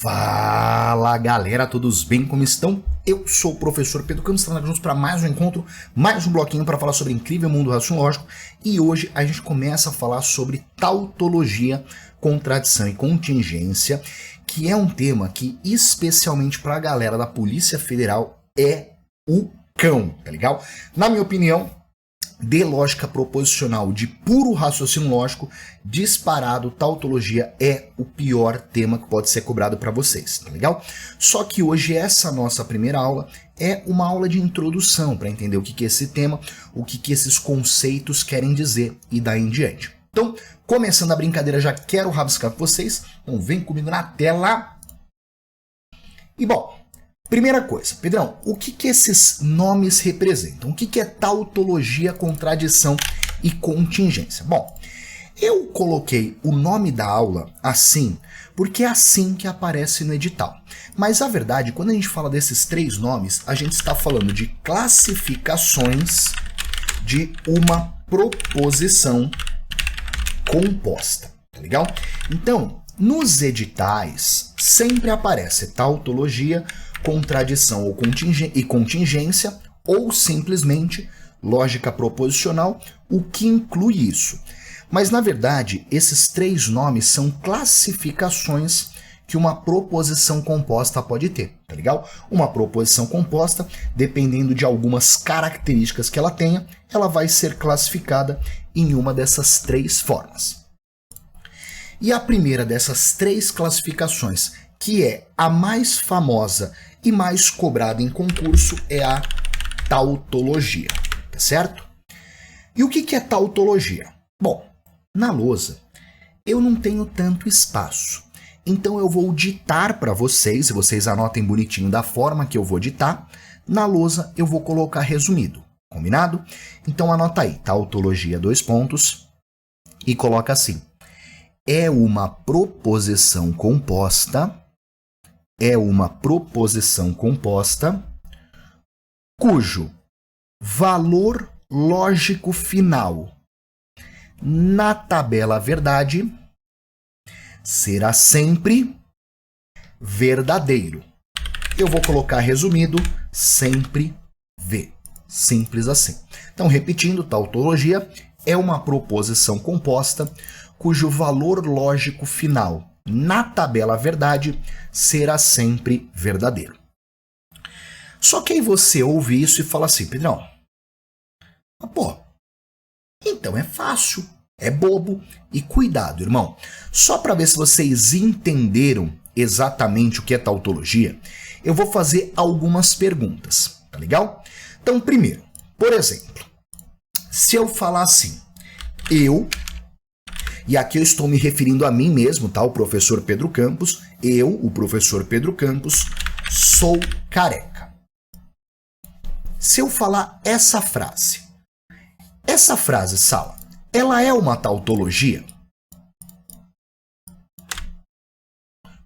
Fala galera, todos bem? Como estão? Eu sou o professor Pedro Campos, estamos aqui juntos para mais um encontro, mais um bloquinho para falar sobre o incrível mundo do raciocínio lógico. E hoje a gente começa a falar sobre tautologia, contradição e contingência, que é um tema que, especialmente para a galera da Polícia Federal, é o cão, tá legal? Na minha opinião, de lógica proposicional, de puro raciocínio lógico, disparado, tautologia é o pior tema que pode ser cobrado para vocês, tá legal? Só que hoje essa nossa primeira aula é uma aula de introdução para entender o que é esse tema, o que esses conceitos querem dizer e daí em diante. Então, começando a brincadeira, já quero rabiscar com vocês, então vem comigo na tela. E bom, primeira coisa, Pedrão, o que esses nomes representam? O que é tautologia, contradição e contingência? Bom, eu coloquei o nome da aula assim, porque é assim que aparece no edital. Mas a verdade, quando a gente fala desses três nomes, a gente está falando de classificações de uma proposição composta, tá legal? Então, nos editais sempre aparece tautologia, contradição ou contingência, ou simplesmente lógica proposicional, o que inclui isso. Mas, na verdade, esses três nomes são classificações que uma proposição composta pode ter, tá legal? Uma proposição composta, dependendo de algumas características que ela tenha, ela vai ser classificada em uma dessas três formas. E a primeira dessas três classificações, que é a mais famosa e mais cobrada em concurso, é a tautologia, tá certo? E o que é tautologia? Bom, na lousa eu não tenho tanto espaço, então eu vou ditar para vocês, e vocês anotem bonitinho da forma que eu vou ditar. Na lousa eu vou colocar resumido, combinado? Então anota aí, tautologia, dois pontos, e coloca assim: é uma proposição composta cujo valor lógico final na tabela verdade será sempre verdadeiro. Eu vou colocar resumido, sempre V. Simples assim. Então, repetindo, tautologia é uma proposição composta cujo valor lógico final na tabela verdade será sempre verdadeiro. Só que aí você ouve isso e fala assim: Pedrão, pô, então é fácil, é bobo. E cuidado, irmão, só para ver se vocês entenderam exatamente o que é tautologia, eu vou fazer algumas perguntas, tá legal? Então, primeiro, por exemplo, se eu falar assim, e aqui eu estou me referindo a mim mesmo, tá? O professor Pedro Campos. O professor Pedro Campos, sou careca. Se eu falar essa frase, Sala, ela é uma tautologia?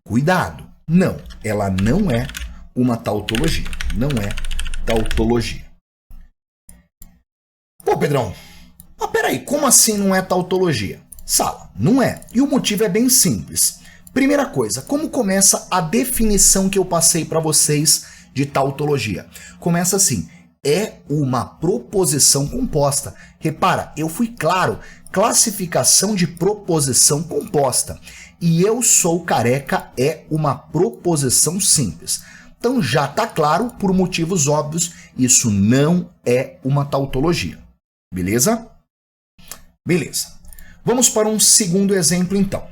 Cuidado, não, ela não é uma tautologia. Não é tautologia. Pô, Pedrão, mas peraí, como assim não é tautologia? Sala, não é. E o motivo é bem simples. Primeira coisa, como começa a definição que eu passei para vocês de tautologia? Começa assim: é uma proposição composta. Repara, eu fui claro, classificação de proposição composta. E eu sou careca é uma proposição simples. Então já está claro, por motivos óbvios, isso não é uma tautologia. Beleza? Beleza. Vamos para um segundo exemplo, então.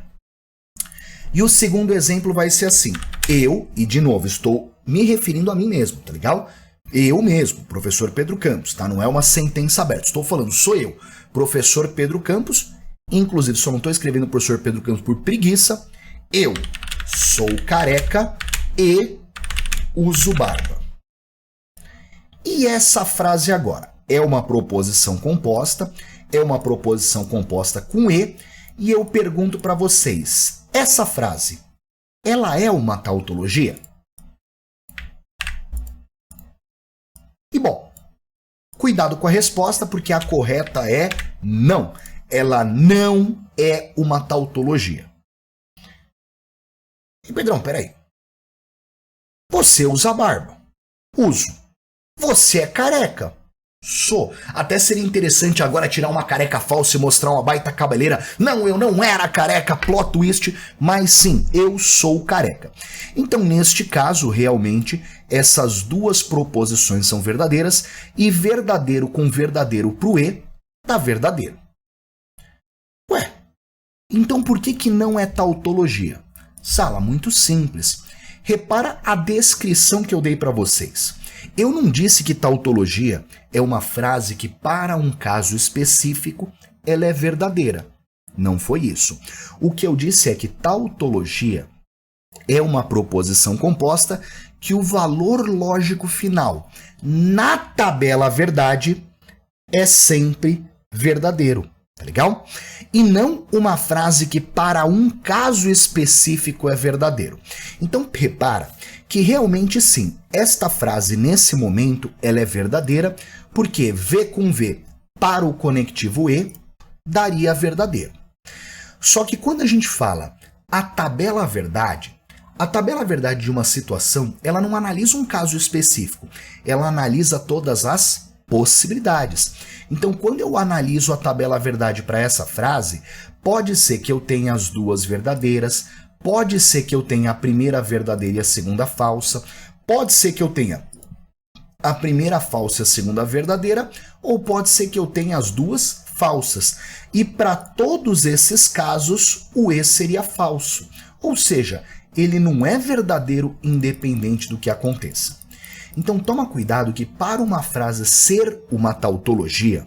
E o segundo exemplo vai ser assim: e de novo, estou me referindo a mim mesmo, tá legal? Eu mesmo, professor Pedro Campos, tá? Não é uma sentença aberta. Estou falando, sou eu, professor Pedro Campos. Inclusive, só não estou escrevendo professor Pedro Campos por preguiça. Eu sou careca e uso barba. E essa frase agora é uma proposição composta. É uma proposição composta com e eu pergunto para vocês, essa frase, ela é uma tautologia? E bom, cuidado com a resposta, porque a correta é não. Ela não é uma tautologia. E Pedrão, peraí, Você usa barba? Uso. Você é careca? Sou. Até seria interessante agora tirar uma careca falsa e mostrar uma baita cabeleira. Não, eu não era careca, plot twist, mas sim, eu sou careca. Então, neste caso, realmente, essas duas proposições são verdadeiras e verdadeiro com verdadeiro pro E dá verdadeiro. Ué, então por que não é tautologia? Sala, muito simples. Repara a descrição que eu dei para vocês. Eu não disse que tautologia é uma frase que, para um caso específico, ela é verdadeira. Não foi isso. O que eu disse é que tautologia é uma proposição composta que o valor lógico final na tabela verdade é sempre verdadeiro. Tá legal? E não uma frase que para um caso específico é verdadeiro. Então, repara que realmente sim, esta frase nesse momento ela é verdadeira, porque V com V para o conectivo E daria verdadeiro. Só que quando a gente fala a tabela verdade de uma situação, ela não analisa um caso específico, ela analisa todas as possibilidades. Então, quando eu analiso a tabela verdade para essa frase, pode ser que eu tenha as duas verdadeiras, pode ser que eu tenha a primeira verdadeira e a segunda falsa, pode ser que eu tenha a primeira falsa e a segunda verdadeira, ou pode ser que eu tenha as duas falsas. E para todos esses casos, o E seria falso. Ou seja, ele não é verdadeiro independente do que aconteça. Então toma cuidado que para uma frase ser uma tautologia,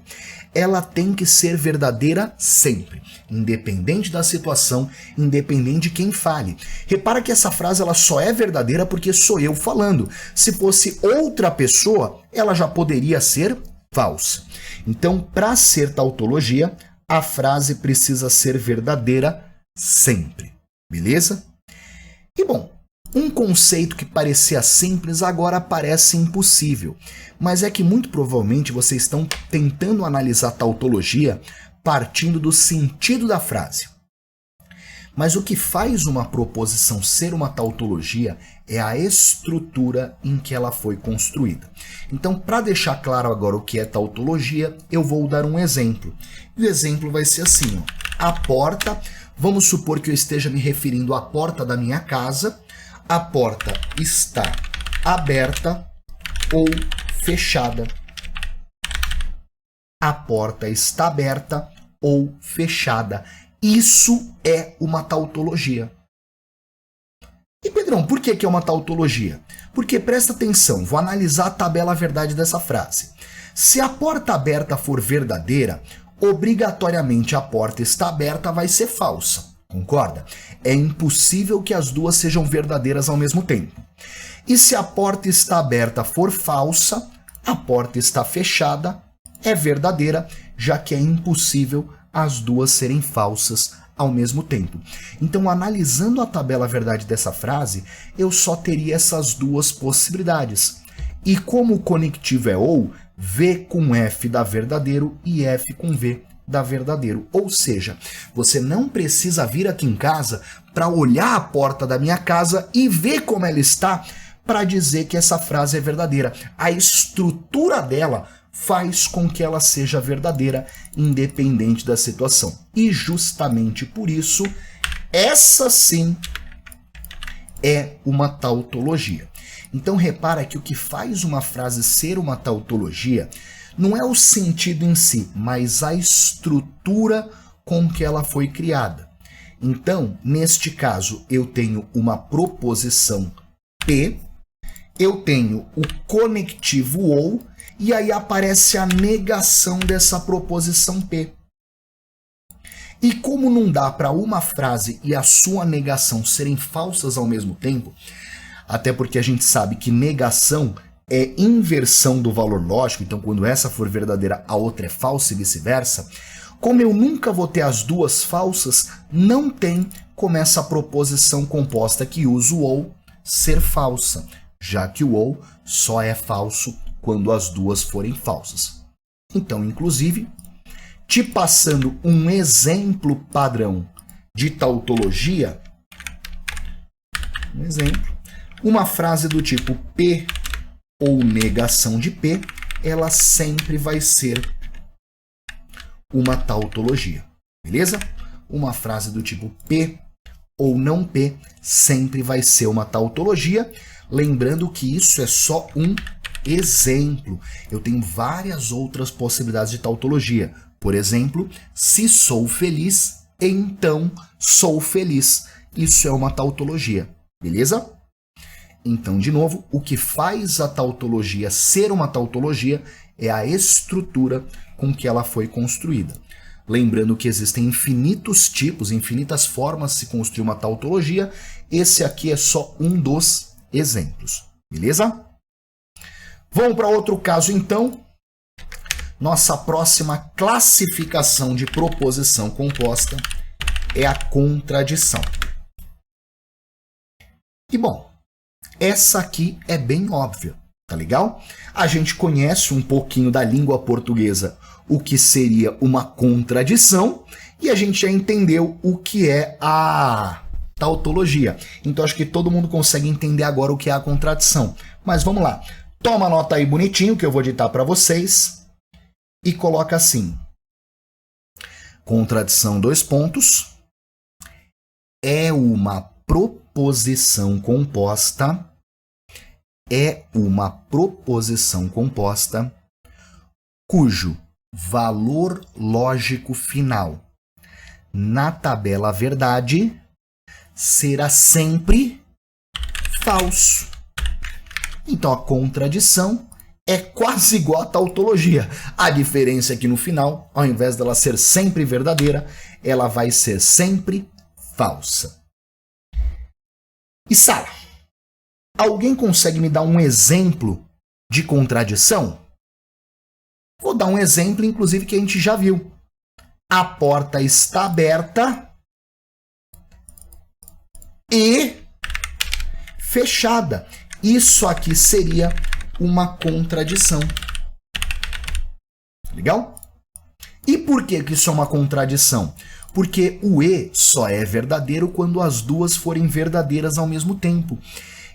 ela tem que ser verdadeira sempre, independente da situação, independente de quem fale. Repara que essa frase ela só é verdadeira porque sou eu falando. Se fosse outra pessoa, ela já poderia ser falsa. Então, para ser tautologia, a frase precisa ser verdadeira sempre. Beleza? E bom, um conceito que parecia simples agora parece impossível, mas é que muito provavelmente vocês estão tentando analisar tautologia partindo do sentido da frase. Mas o que faz uma proposição ser uma tautologia é a estrutura em que ela foi construída. Então, para deixar claro agora o que é tautologia, eu vou dar um exemplo. E o exemplo vai ser assim, ó. A porta, vamos supor que eu esteja me referindo à porta da minha casa. A porta está aberta ou fechada. A porta está aberta ou fechada. Isso é uma tautologia. E Pedrão, por que é uma tautologia? Porque presta atenção, vou analisar a tabela verdade dessa frase. Se a porta aberta for verdadeira, obrigatoriamente a porta está aberta vai ser falsa. Concorda? É impossível que as duas sejam verdadeiras ao mesmo tempo. E se a porta está aberta for falsa, a porta está fechada é verdadeira, já que é impossível as duas serem falsas ao mesmo tempo. Então, analisando a tabela verdade dessa frase, eu só teria essas duas possibilidades. E como o conectivo é ou, V com F dá verdadeiro e F com V dá verdadeiro. Ou seja, você não precisa vir aqui em casa para olhar a porta da minha casa e ver como ela está para dizer que essa frase é verdadeira. A estrutura dela faz com que ela seja verdadeira, independente da situação. E justamente por isso, essa sim é uma tautologia. Então repara que o que faz uma frase ser uma tautologia não é o sentido em si, mas a estrutura com que ela foi criada. Então, neste caso, eu tenho uma proposição P, eu tenho o conectivo ou, e aí aparece a negação dessa proposição P. E como não dá para uma frase e a sua negação serem falsas ao mesmo tempo, até porque a gente sabe que negação é inversão do valor lógico, então quando essa for verdadeira, a outra é falsa e vice-versa, como eu nunca vou ter as duas falsas, não tem como essa proposição composta que usa o ou ser falsa, já que o ou só é falso quando as duas forem falsas. Então, inclusive, te passando um exemplo padrão de tautologia, um exemplo, Uma frase do tipo P ou negação de P, ela sempre vai ser uma tautologia, beleza? Uma frase do tipo P ou não P sempre vai ser uma tautologia, lembrando que isso é só um exemplo. Eu tenho várias outras possibilidades de tautologia. Por exemplo, se sou feliz, então sou feliz. Isso é uma tautologia, beleza? Então, de novo, o que faz a tautologia ser uma tautologia é a estrutura com que ela foi construída. Lembrando que existem infinitos tipos, infinitas formas de se construir uma tautologia. Esse aqui é só um dos exemplos, beleza? Vamos para outro caso, então. Nossa próxima classificação de proposição composta é a contradição. E, bom, essa aqui é bem óbvia, tá legal? A gente conhece um pouquinho da língua portuguesa o que seria uma contradição e a gente já entendeu o que é a tautologia. Então acho que todo mundo consegue entender agora o que é a contradição. Mas vamos lá. Toma nota aí bonitinho que eu vou ditar para vocês e coloca assim. Contradição, dois pontos, é uma proposição composta, cujo valor lógico final na tabela verdade será sempre falso. Então a contradição é quase igual à tautologia. A diferença é que no final, ao invés dela ser sempre verdadeira, ela vai ser sempre falsa. E Sara, alguém consegue me dar um exemplo de contradição? Vou dar um exemplo, inclusive, que a gente já viu. A porta está aberta e fechada. Isso aqui seria uma contradição. Legal? E por que isso é uma contradição? Porque o E só é verdadeiro quando as duas forem verdadeiras ao mesmo tempo.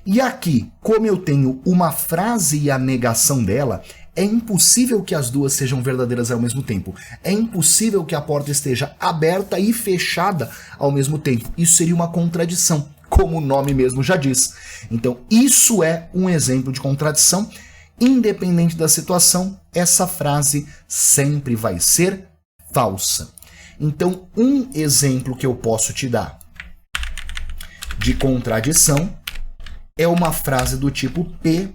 E aqui, como eu tenho uma frase e a negação dela, é impossível que as duas sejam verdadeiras ao mesmo tempo. É impossível que a porta esteja aberta e fechada ao mesmo tempo. Isso seria uma contradição, como o nome mesmo já diz. Então, isso é um exemplo de contradição. Independente da situação, essa frase sempre vai ser falsa. Então, um exemplo que eu posso te dar de contradição é uma frase do tipo P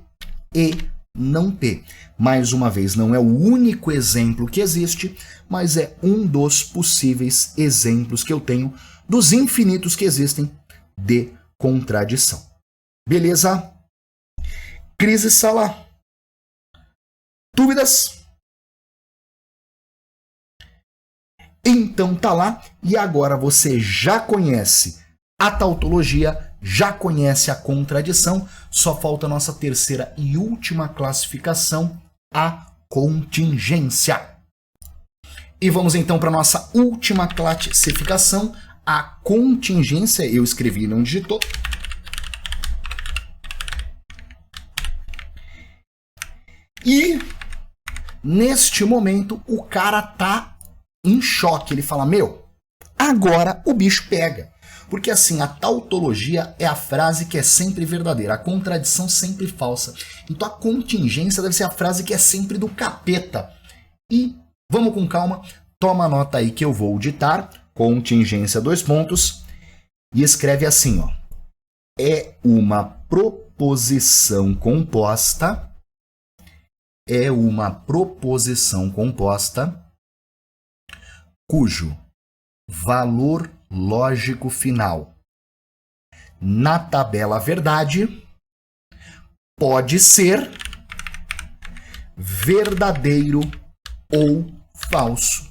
e não P. Mais uma vez, não é o único exemplo que existe, mas é um dos possíveis exemplos que eu tenho dos infinitos que existem de contradição. Beleza? Cris Sala. Dúvidas? Então tá lá, e agora você já conhece a tautologia, já conhece a contradição, só falta a nossa terceira e última classificação, a contingência. E vamos então para a nossa última classificação, a contingência. Eu escrevi e não digitou. E neste momento o cara tá em choque. Ele fala, meu, agora o bicho pega. Porque assim, a tautologia é a frase que é sempre verdadeira, a contradição sempre falsa. Então a contingência deve ser a frase que é sempre do capeta. E vamos com calma, toma nota aí que eu vou ditar, contingência, dois pontos, e escreve assim, ó. É uma proposição composta, cujo valor lógico final na tabela verdade pode ser verdadeiro ou falso.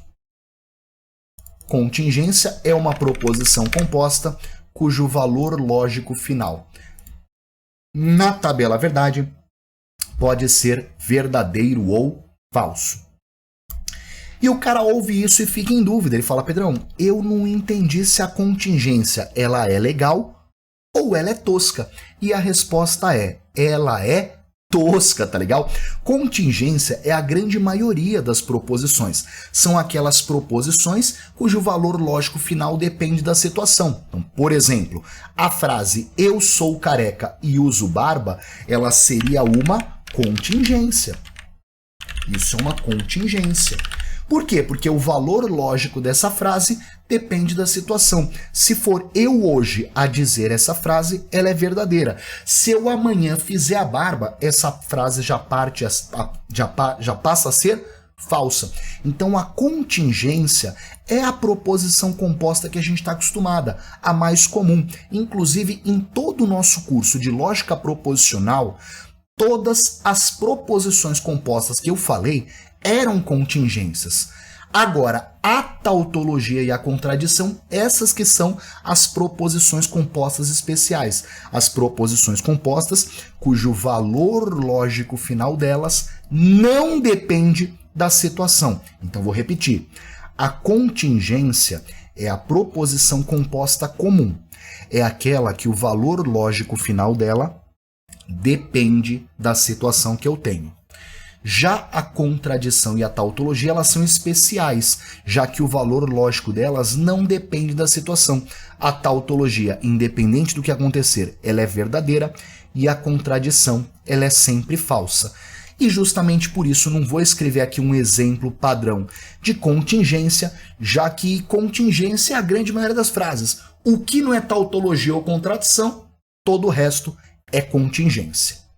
Contingência é uma proposição composta cujo valor lógico final na tabela verdade pode ser verdadeiro ou falso. E o cara ouve isso e fica em dúvida. Ele fala, Pedrão, eu não entendi se a contingência ela é legal ou ela é tosca? E a resposta é, ela é tosca, tá legal? Contingência é a grande maioria das proposições. São aquelas proposições cujo valor lógico final depende da situação. Então, por exemplo, a frase eu sou careca e uso barba, ela seria uma contingência. Isso é uma contingência. Por quê? Porque o valor lógico dessa frase depende da situação. Se for eu hoje a dizer essa frase, ela é verdadeira. Se eu amanhã fizer a barba, essa frase já passa a ser falsa. Então a contingência é a proposição composta que a gente está acostumada, a mais comum. Inclusive, em todo o nosso curso de lógica proposicional, todas as proposições compostas que eu falei eram contingências. Agora, a tautologia e a contradição, essas que são as proposições compostas especiais. As proposições compostas cujo valor lógico final delas não depende da situação. Então, vou repetir. A contingência é a proposição composta comum. É aquela que o valor lógico final dela depende da situação que eu tenho. Já a contradição e a tautologia, elas são especiais, já que o valor lógico delas não depende da situação. A tautologia, independente do que acontecer, ela é verdadeira e a contradição, ela é sempre falsa. E justamente por isso não vou escrever aqui um exemplo padrão de contingência, já que contingência é a grande maioria das frases. O que não é tautologia ou contradição, todo o resto é contingência.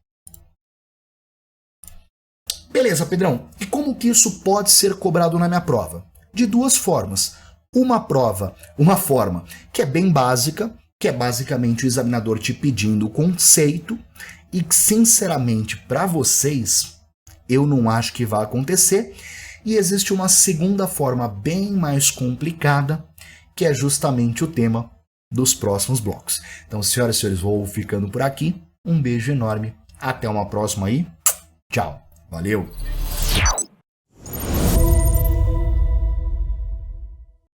Beleza, Pedrão. E como que isso pode ser cobrado na minha prova? De duas formas. Uma forma que é bem básica, que é basicamente o examinador te pedindo o conceito, e que, sinceramente, para vocês, eu não acho que vai acontecer. E existe uma segunda forma bem mais complicada, que é justamente o tema dos próximos blocos. Então, senhoras e senhores, vou ficando por aqui. Um beijo enorme. Até uma próxima aí. Tchau. Valeu!